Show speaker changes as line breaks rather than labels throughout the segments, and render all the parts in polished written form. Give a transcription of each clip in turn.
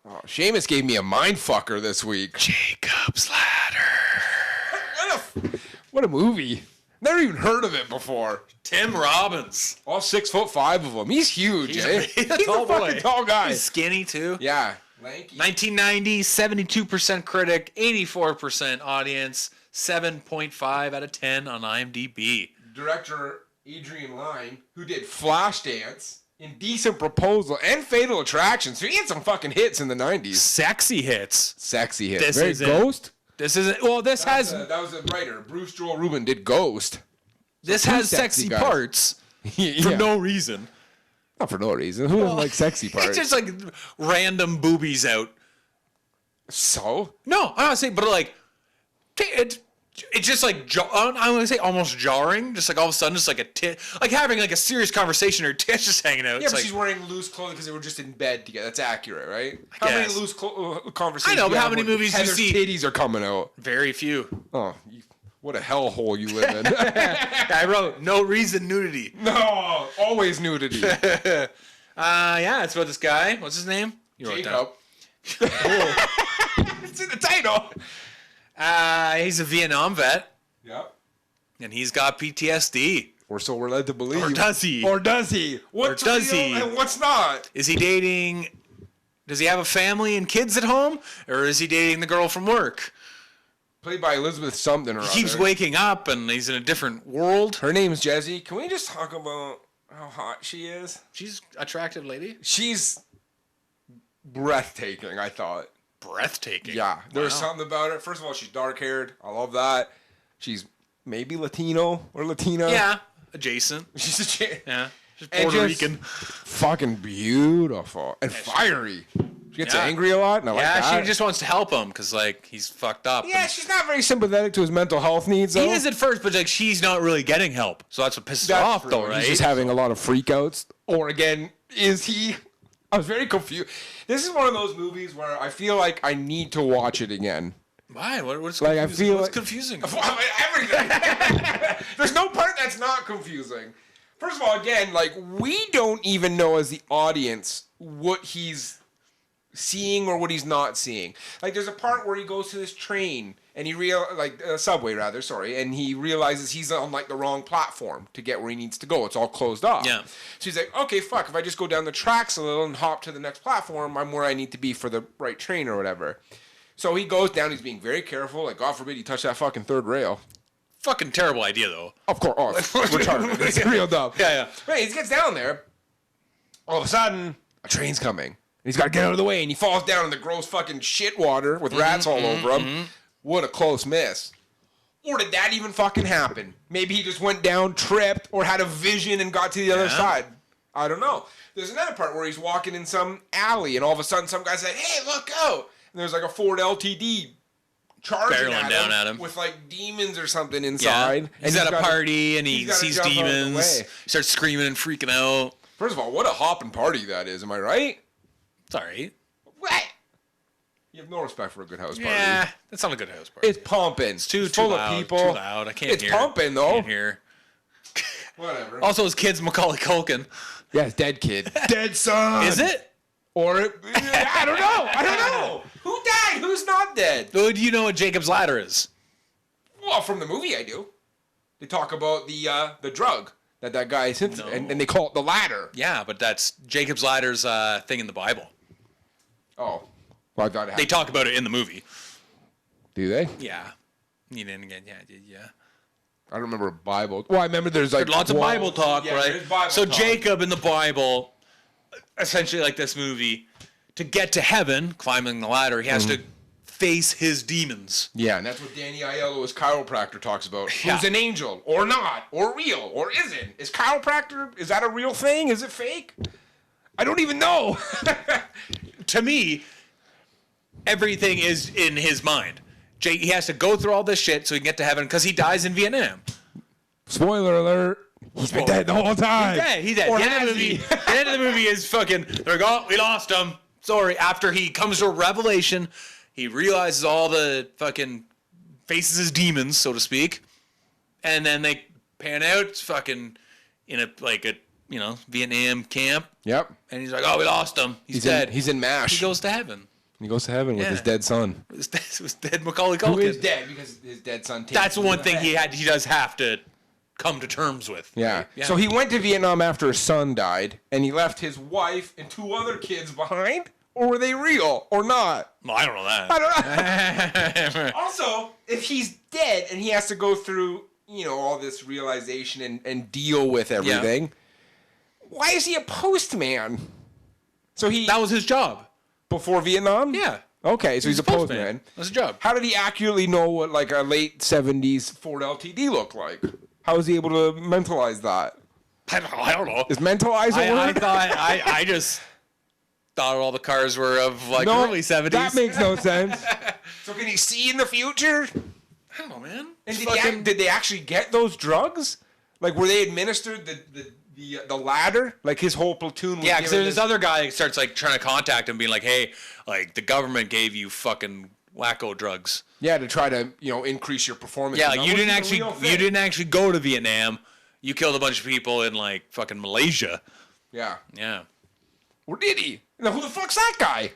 Oh, Seamus gave me a mind fucker this week.
Jacob's Ladder.
What a movie. Never even heard of it before.
Tim Robbins.
All 6'5" of him. He's huge,
He's
eh?
a
He's
tall
a fucking
boy.
tall guy.
He's skinny, too.
Yeah. Lanky.
1990, 72% critic, 84% audience, 7.5 out of 10 on IMDb.
Director Adrian Lyne, who did Flashdance, Indecent Proposal, and Fatal Attraction. So he had some fucking hits in the 90s.
Sexy hits.
Sexy hits.
This
Very
isn't-
Ghost?
This isn't. Well, this has.
That was a writer. Bruce Joel Rubin did Ghost.
This
two
has
sexy
sexy
guys.
parts
Yeah.
for no reason.
Not for no reason. Who doesn't like sexy parts?
It's just like random boobies out.
So?
No, I'm not saying, but like, it's just like I'm gonna say almost jarring. Just like all of a sudden, just like a tit, like having like a serious conversation or tits just hanging out.
Yeah,
It's
but
like,
she's wearing loose clothing because they were just in bed together. That's accurate, right?
I
How many
guess.
loose conversations?
I know,
do
but
you
how
have
many
when
movies do you
Heather's
see?
titties are coming out.
very few.
Oh, what a hellhole you live in.
I wrote no reason nudity.
No, always nudity.
Yeah, it's about this guy. What's his name? You wrote it down.
Jacob. It's in the title.
He's a Vietnam vet,
Yep.
and he's got PTSD.
Or so we're led to believe.
Or does he?
Or does he? What's
Or does
real
he?
and what's not?
Is he dating? Does he have a family and kids at home, or is he dating the girl from work?
Played by Elizabeth something or
He keeps
other.
waking up, and he's in a different world.
Her name's Jessie. Can we just talk about how hot she is?
She's an attractive lady.
She's breathtaking, I thought.
Breathtaking.
Yeah, there's
Wow.
something about it. First of all, she's dark-haired. I love that. She's maybe Latino or Latina.
Yeah, adjacent.
She's a chick.
Yeah, she's
And
Puerto
just
Rican.
fucking beautiful and fiery. She gets
Yeah.
angry a lot, and I like
Yeah,
that.
she just wants to help him because like he's fucked up.
Yeah,
and-
she's not very sympathetic to his mental health needs, though.
he is at first, but like she's not really getting help, so that's what pisses her off, though, right?
He's just having a lot of freakouts. Or again, is he? I was very confused. This is one of those movies where I feel like I need to watch it again.
Why? What's
Like, I
confusing?
feel
What's
like-
confusing?
Everything. There's no part that's not confusing. First of all, again, like we don't even know as the audience what he's seeing or what he's not seeing. Like there's a part where he goes to this train and he subway rather, sorry, and he realizes he's on like the wrong platform to get where he needs to go. It's all closed off.
Yeah.
So he's like, okay, fuck, if I just go down the tracks a little and hop to the next platform, I'm where I need to be for the right train or whatever. So he goes down, he's being very careful, like God forbid he touch that fucking third rail.
Fucking terrible idea, though.
Of course, oh, it's retarded. It's real dumb.
Yeah.
Right, he gets down there. All of a sudden, a train's coming. He's got to get out of the way, and he falls down in the gross fucking shit water with rats all over him. What a close miss. Or did that even fucking happen? Maybe he just went down, tripped, or had a vision and got to the other side. I don't know. There's another part where he's walking in some alley, and all of a sudden some guy said, hey, look out! And there's like a Ford LTD charging
Barreling down at him.
with like demons or something inside.
Yeah. He's at a party and he
he's gotta
sees
jump out of the
demons.
way.
He starts screaming and freaking out.
First of all, what a hopping party that is, am I right?
It's all right.
What? You have no respect for a good house party.
Yeah, that's not a good house party.
It's pumping.
It's too
full
loud,
of people.
Too loud. I can't
It's
hear.
pumping, though.
Can't hear.
Whatever.
Also, his kid's Macaulay Culkin.
Yeah, it's dead kid. Dead son.
Is it?
Or I don't know. I don't know. Who died? Who's not dead?
Oh, do you know what Jacob's Ladder is?
Well, from the movie, I do. They talk about the drug that guy is into,
No.
and they call it the ladder.
Yeah, but that's Jacob's Ladder's thing in the Bible.
Oh, well, I thought it
They
had.
talk about it in the movie.
Do they?
Yeah. You didn't get, yeah.
I don't remember a Bible. Well, I remember there's like
Lots of Bible talk,
Yeah,
right?
there's Bible
so
talk.
Jacob in the Bible, essentially like this movie, to get to heaven, climbing the ladder, he has to face his demons.
Yeah, and that's what Danny Aiello, his chiropractor, talks about.
Yeah.
Who's an angel, or not, or real, or isn't. Is chiropractor, is that a real thing? Is it fake? I don't even know.
To me, everything is in his mind. He has to go through all this shit so he can get to heaven because he dies in Vietnam.
Spoiler alert. He's been dead the whole time.
He's dead.
Or
The end
has
of the
he?
movie, the end of the movie is fucking, they're like, oh, we lost him. Sorry. After he comes to a revelation, he realizes all the fucking, faces his demons, so to speak. And then they pan out, it's fucking in a Vietnam camp.
Yep.
And he's like, oh, we lost him. He's dead.
He's in MASH.
He goes to heaven.
He goes to heaven with his dead son.
It was dead Macaulay Culkin.
Who is dead because his dead son takes
That's
him
one
to
thing
heaven.
he does have to come to terms with.
Yeah.
Right? Yeah.
So he went to Vietnam after his son died, and he left his wife and 2 other kids behind? Or were they real or not?
Well, I don't know that.
I don't know. Also, if he's dead and he has to go through, all this realization and deal with everything, why is he a postman? So
That was his job.
before Vietnam?
Yeah.
Okay, so he's a postman.
That's his job.
How did he accurately know what like a late 70s Ford LTD looked like? How was he able to mentalize that?
I don't know.
Is mentalize a
I
word?
thought I just thought all the cars were of like
No,
early 70s.
That makes no sense. So can he see in the future?
I don't know, man.
And did they actually get those drugs? Like, were they administered the ladder? Like his whole platoon was
Yeah, because
given
there's this other guy that starts like trying to contact him, being like, "Hey, like the government gave you fucking wacko drugs."
Yeah, to try to increase your performance.
Yeah,
And
like
that
you
wasn't a real thing.
didn't actually go to Vietnam. You killed a bunch of people in like fucking Malaysia.
Yeah.
Yeah.
Or did he? Now, who the fuck's that guy?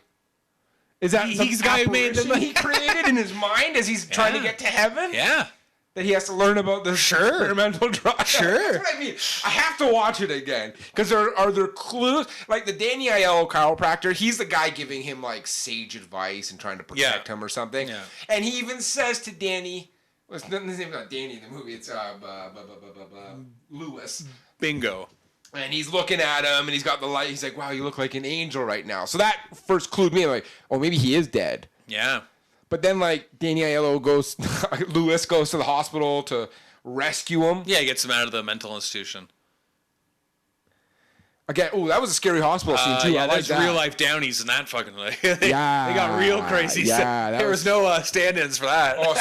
Is that
He's the guy who made the
he created in his mind as he's trying to get to heaven?
Yeah.
That he has to learn about the experimental drug.
Sure.
That's what I mean. I have to watch it again because are there clues? Like the Danny Aiello chiropractor, he's the guy giving him like sage advice and trying to protect him or something.
Yeah.
And he even says to Danny, well, his name's not Danny in the movie. It's Lewis.
Bingo.
And he's looking at him, and he's got the light. He's like, "Wow, you look like an angel right now." So that first clued me, like, "Oh, maybe he is dead."
Yeah.
But then, like, Danny Aiello goes, Lewis goes to the hospital to rescue him.
Yeah, he gets him out of the mental institution.
Again, oh, that was a scary hospital scene too.
Yeah,
I like
there's
that.
real life Downies in that fucking like, they
Yeah,
got real crazy.
yeah, that
there was no stand-ins for that.
Oh,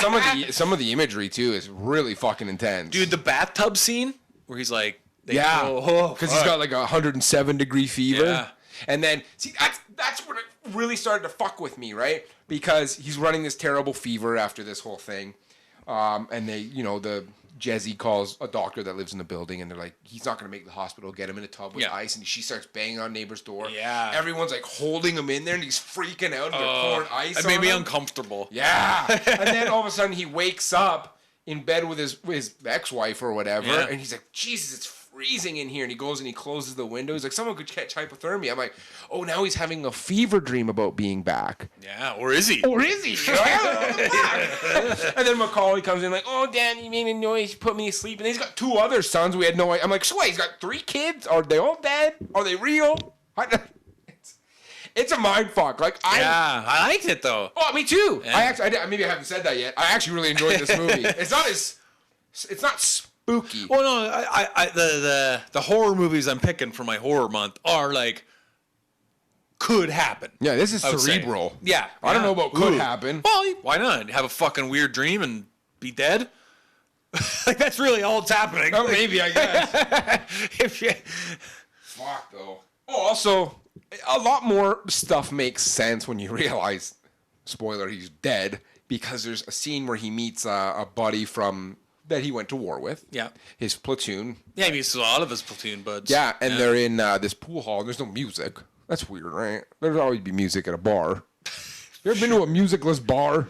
some of the imagery too is really fucking intense.
Dude, the bathtub scene where he's like,
yeah, because he's got like a 107-degree fever.
Yeah.
And then see that's when it really started to fuck with me, right? Because he's running this terrible fever after this whole thing, and they, the Jesse calls a doctor that lives in the building, and they're like, he's not gonna make the hospital. Get him in a tub with ice, and she starts banging on neighbor's door.
Yeah.
Everyone's like holding him in there, and he's freaking out, and they're pouring ice.
It made
on
me
him.
uncomfortable.
Yeah. And then all of a sudden he wakes up in bed with his ex-wife or whatever,
Yeah.
and he's like, Jesus, it's freezing in here. And he goes and he closes the window. He's like, someone could catch hypothermia. I'm like, oh, now he's having a fever dream about being back.
Yeah, or is he?
Or is he? And then Macaulay comes in like, oh, Dad, you made a noise. You put me to sleep. And then he's got 2 other sons. We had no idea. I'm like, so what? He's got 3 kids? Are they all dead? Are they real? It's a mind fuck. Like
I liked it though.
Oh, me too.
Yeah.
Maybe I haven't said that yet. I actually really enjoyed this movie. It's not spooky.
Well, no, the horror movies I'm picking for my horror month are like could happen.
Yeah, this is
I would say.
cerebral.
Yeah,
I don't know about could
Ooh.
happen.
Well, why not have a fucking weird dream and be dead? Like that's really all that's happening.
Oh, maybe, I guess.
If you-
Fuck, though. Oh, also, a lot more stuff makes sense when you realize, spoiler, he's dead, because there's a scene where he meets a buddy that he went to war with.
Yeah.
His platoon.
Yeah, he meets a lot of his platoon buds.
Yeah, and they're in this pool hall, and there's no music. That's weird, right? There's always be music at a bar. You ever been to a musicless bar?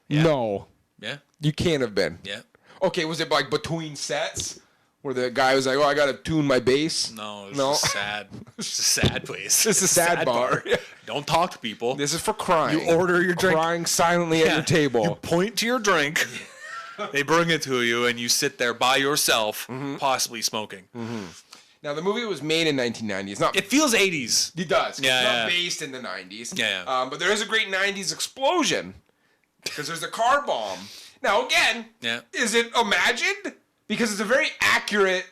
Yeah.
No.
Yeah.
You can't have been.
Yeah.
Okay, was it like between sets? Where the guy was like, oh, I got to tune my bass?
No, it's just sad. It's just a sad place.
It's a sad bar.
Don't talk to people.
This is for crying.
You order your drink.
Crying silently at your table.
You point to your drink. They bring it to you, and you sit there by yourself, possibly smoking.
Now, the movie was made in 1990. It's not.
It feels 80s.
It does.
Yeah,
it's not
yeah.
based in the 90s.
Yeah.
But there is a great 90s explosion because there's a car bomb. Now, again, is it imagined? Because it's a very accurate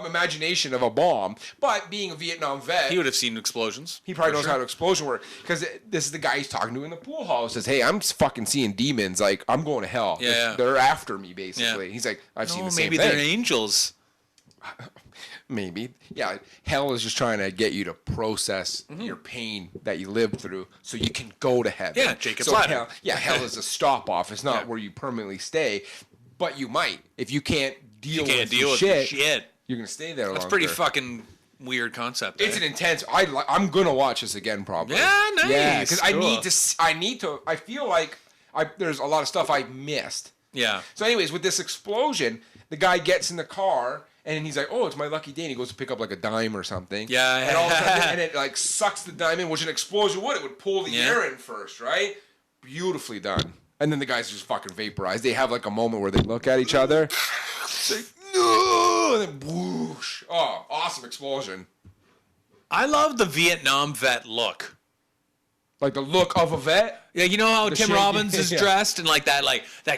imagination of a bomb. But being a Vietnam vet,
He would have seen explosions.
he probably knows how an explosion works. Because this is the guy he's talking to in the pool hall. He says, hey, I'm fucking seeing demons. Like, I'm going to hell.
Yeah.
They're after me, basically.
Yeah.
He's like, I've seen the same
maybe
thing.
they're angels.
Maybe. Yeah, hell is just trying to get you to process your pain that you lived through so you can go to heaven.
Yeah, Jacob's ladder.
Hell is a stop off. It's not where you permanently stay, but you might. If you can't deal with
the
shit,
shit.
you're going to stay there longer.
That's pretty fucking weird concept.
It's an intense. I'm gonna watch this again probably.
Yeah, nice.
Yeah, because
Cool.
I need to. I feel like there's a lot of stuff I missed.
Yeah.
So, anyways, with this explosion, the guy gets in the car and he's like, "Oh, it's my lucky day." And he goes to pick up like a dime or something.
Yeah.
And all of a sudden, and it like sucks the dime in, which an explosion would. It would pull the air in first, right? Beautifully done. And then the guys just fucking vaporize. They have like a moment where they look at each other. It's like, no, and then whoosh. Oh, awesome explosion.
I love the Vietnam vet look.
Like the look of a vet.
Yeah, you know how Tim
shaky-
Robbins is
yeah.
dressed in like that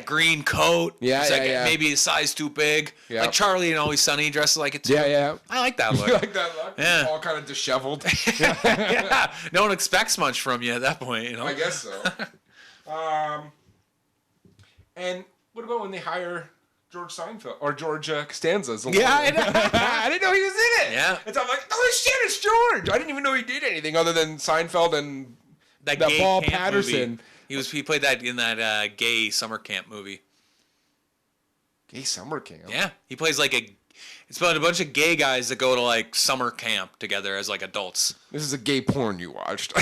green coat.
Yeah,
it's
yeah,
like
yeah.
maybe a size too big.
Yeah.
Like Charlie and Always Sunny dresses like it too.
Yeah, yeah.
I like that look.
You like that look?
Yeah.
All kind of disheveled.
Yeah. No one expects much from you at that point, you know.
I guess so. And what about when they hire George Seinfeld or George Costanza? As a
Yeah,
lawyer?
I know.
I didn't know he was in it.
Yeah.
And so I'm like, oh shit, it's George. I didn't even know he did anything other than Seinfeld and
That
that
gay
Paul
camp
Patterson.
movie. He played that in that gay summer camp movie.
Gay summer camp.
Yeah, he plays like it's about a bunch of gay guys that go to like summer camp together as like adults.
This is a gay porn you watched.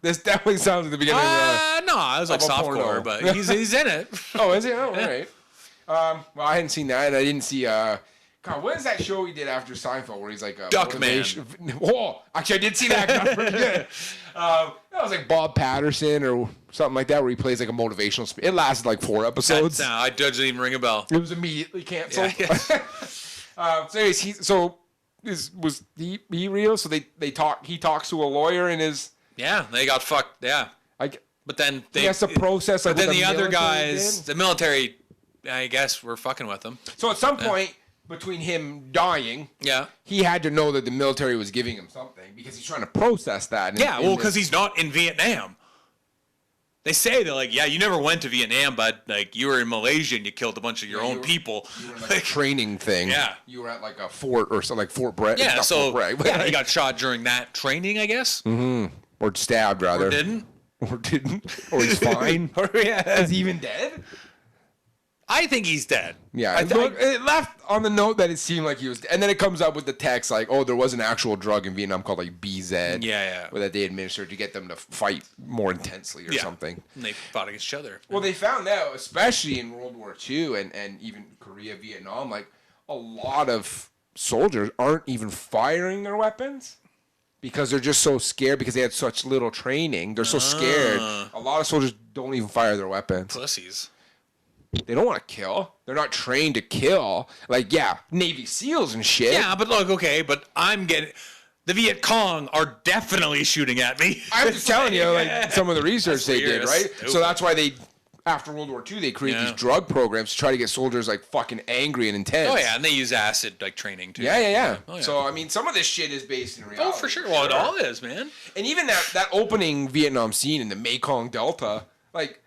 This definitely sounds at the beginning of
No, I was like
of a porno.
softcore, but he's in it.
Oh, is he? Oh, all right. Well, I hadn't seen that. I didn't see. God, what is that show he did after Seinfeld where he's like a
Duckman?
Oh, actually, I did see that. That's pretty good. That was like Bob Patterson or something like that, where he plays like a motivational. It lasted like 4 episodes.
No, I doesn't even ring a bell.
It was immediately canceled.
Yeah.
So, anyways, was he real? So they talk. He talks to a lawyer in his.
Yeah, they got fucked. Yeah,
Like
but then they
he has to process. Like,
But then
what
the other
military
guys,
did.
the military, I guess, were fucking with them.
So at some point between him dying,
Yeah.
he had to know that the military was giving him something because he's trying to process that.
Yeah, well, because he's not in Vietnam. They say they're like, yeah, you never went to Vietnam, but like you were in Malaysia and you killed a bunch of your own people.
You were in like a training thing.
Yeah.
You were at like a fort or something, like Fort Bragg.
Yeah,
Not
so
Fort Bragg, but
yeah, he got shot during that training, I guess.
or stabbed rather.
Or didn't.
Or didn't. Or he's fine.
Or yeah.
Is he even dead?
I think he's dead.
Yeah, it left on the note that it seemed like he was, and then it comes up with the text like, "Oh, there was an actual drug in Vietnam called like BZ,
Yeah.
that they administered to get them to fight more intensely or
Yeah.
something."
And they fought against each other.
Well, they found out, especially in World War II and even Korea, Vietnam, like a lot of soldiers aren't even firing their weapons because they're just so scared because they had such little training. They're so scared. A lot of soldiers don't even fire their weapons.
Pussies.
They don't want to kill. They're not trained to kill. Like, yeah, Navy SEALs and shit.
Yeah, but look, okay, but the Viet Cong are definitely shooting at me.
I'm just telling you, like, some of the research they
weird.
did,
That's
right?
stupid.
So that's why after World War II, they created these drug programs to try to get soldiers, like, fucking angry and intense.
Oh, yeah, and they use acid, like, training, too.
Yeah.
Oh, yeah.
So, I mean, some of this shit is based in reality.
Oh, for sure. Well, it all is, man.
And even that opening Vietnam scene in the Mekong Delta, like,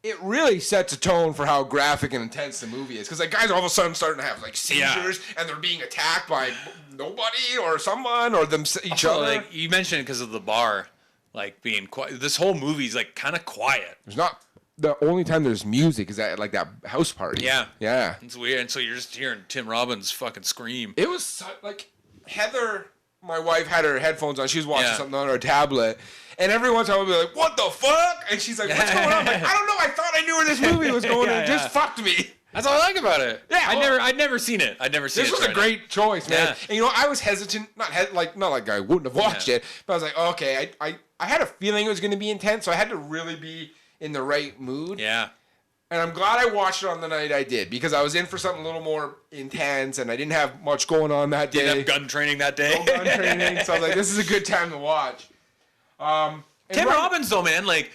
it really sets a tone for how graphic and intense the movie is. Because, like, guys are all of a sudden starting to have, like, seizures, and they're being attacked by nobody or someone or each
Also,
other.
like, you mentioned it because of the bar, like, being quiet. This whole movie's, like, kind of quiet.
There's not... The only time there's music is at, like, that house party.
Yeah.
Yeah.
It's weird, and so you're just hearing Tim Robbins fucking scream.
It was, like, Heather, my wife, had her headphones on. She was watching
Yeah.
something on her tablet. And every once in a while, I'll be like, what the fuck? And she's like, what's going on? I'm like, I don't know. I thought I knew where this movie was going, and it just fucked me.
That's all I like about it.
Yeah,
I'd never seen it. I'd never seen
This
it.
was a great choice, man.
Yeah.
And you know, I was hesitant, not like I wouldn't have watched it, but I was like, okay, I had a feeling it was going to be intense, so I had to really be in the right mood.
Yeah.
And I'm glad I watched it on the night I did, because I was in for something a little more intense, and I didn't have much going on that day.
Didn't have gun training that day.
No gun training, so I was like, this is a good time to watch.
Tim Robbins, though, man, like,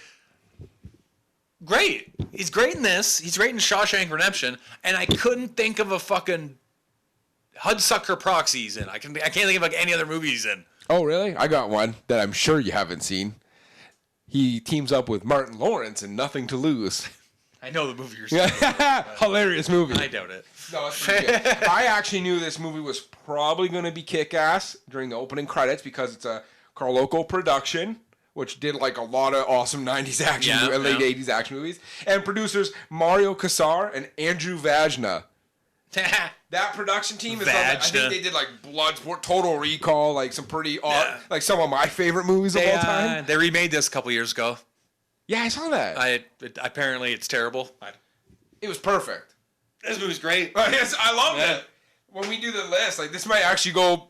great. He's great in this. He's great in Shawshank Redemption. And I couldn't think of a fucking Hudsucker Proxy he's in. I can't think of like any other movie he's in.
Oh, really? I got one that I'm sure you haven't seen. He teams up with Martin Lawrence in Nothing to Lose.
I know the movie you're saying.
Hilarious movie.
I doubt it.
No, it's pretty good. I actually knew this movie was probably going to be kick-ass during the opening credits because it's a Carloco production, which did like a lot of awesome 90s action, late 80s action movies, and producers Mario Casar and Andrew Vajna. That production team is I think they did like Bloodsport, Total Recall, like some pretty like some of my favorite movies of all time.
They remade this a couple years ago.
Yeah, I saw that.
Apparently it's terrible.
It was perfect.
This movie's great.
Yes, I love it. When we do the list, like this might actually go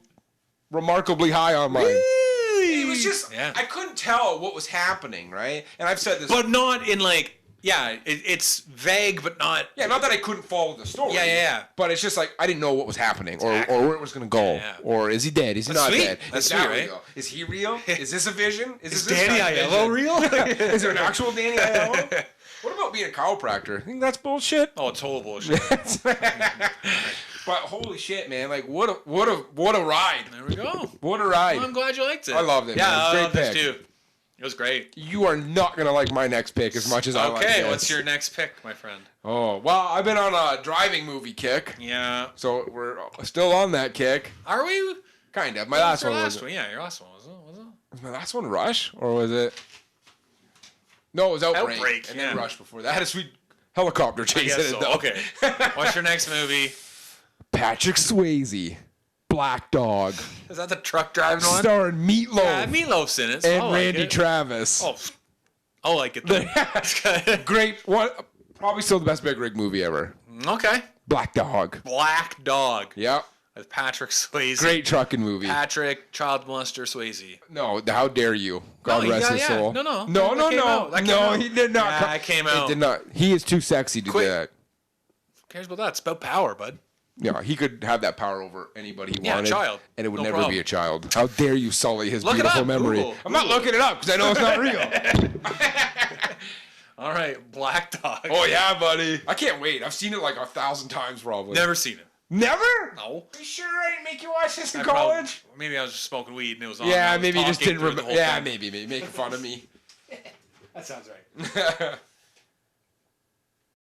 remarkably high on mine. It was just I couldn't tell what was happening, right? And I've said this,
but not in like it's vague, but not.
Yeah, not that I couldn't follow the story.
Yeah.
But it's just like I didn't know what was happening, or where it was going to go, or is he dead? Is he not dead?
That's sweet, right?
Real? Is he real? Is this a vision?
Is Danny Aiello real?
Is there an actual Danny Aiello? What about being a chiropractor? I think that's bullshit.
Oh, it's total bullshit.
But holy shit, man! Like what a ride!
There we go.
What a ride!
Well, I'm glad you liked it.
I loved it.
Yeah,
man.
I
Great
loved
pick.
it too. It was great.
You are not gonna like my next pick as much as I like this.
Okay, what's your next pick, my friend?
Oh well, I've been on a driving movie kick.
Yeah.
So we're still on that kick.
Are we?
Kind of. My last one was.
Yeah, your last one was it?
Was my last one Rush or was it? No, it was Outbreak. And then Rush before that. I had a sweet helicopter chase in it though.
Okay. What's your next movie?
Patrick Swayze, Black Dog.
Is that the truck driving one?
Starring Meatloaf.
Yeah, Meatloaf's in it. So
and Randy Travis.
Oh, I like it then.
Great. What? Probably still the best Big Rig movie ever.
Okay.
Black Dog.
Black Dog.
Yep.
With Patrick Swayze.
Great trucking movie.
Patrick, child molester Swayze.
No, how dare you? God rest his soul.
No.
No, he did not.
Yeah, it came out.
He did not. He is too sexy to do that.
Who cares about that? It's about power, bud.
Yeah, he could have that power over anybody he wanted.
Yeah, a child.
And it would
No
never
problem.
be a child. How dare you sully his
Look it
beautiful
up.
memory?
Google.
I'm not looking it up because I know it's not real.
All right, Black Dog.
Oh, yeah, buddy. I can't wait. I've seen it like 1,000 times probably.
Never seen it.
Never?
No.
Are you sure I didn't make you watch this in college?
Maybe I was just smoking weed and it was on.
Yeah, maybe you just didn't
remember.
remember. Yeah, maybe making fun of me.
That sounds right.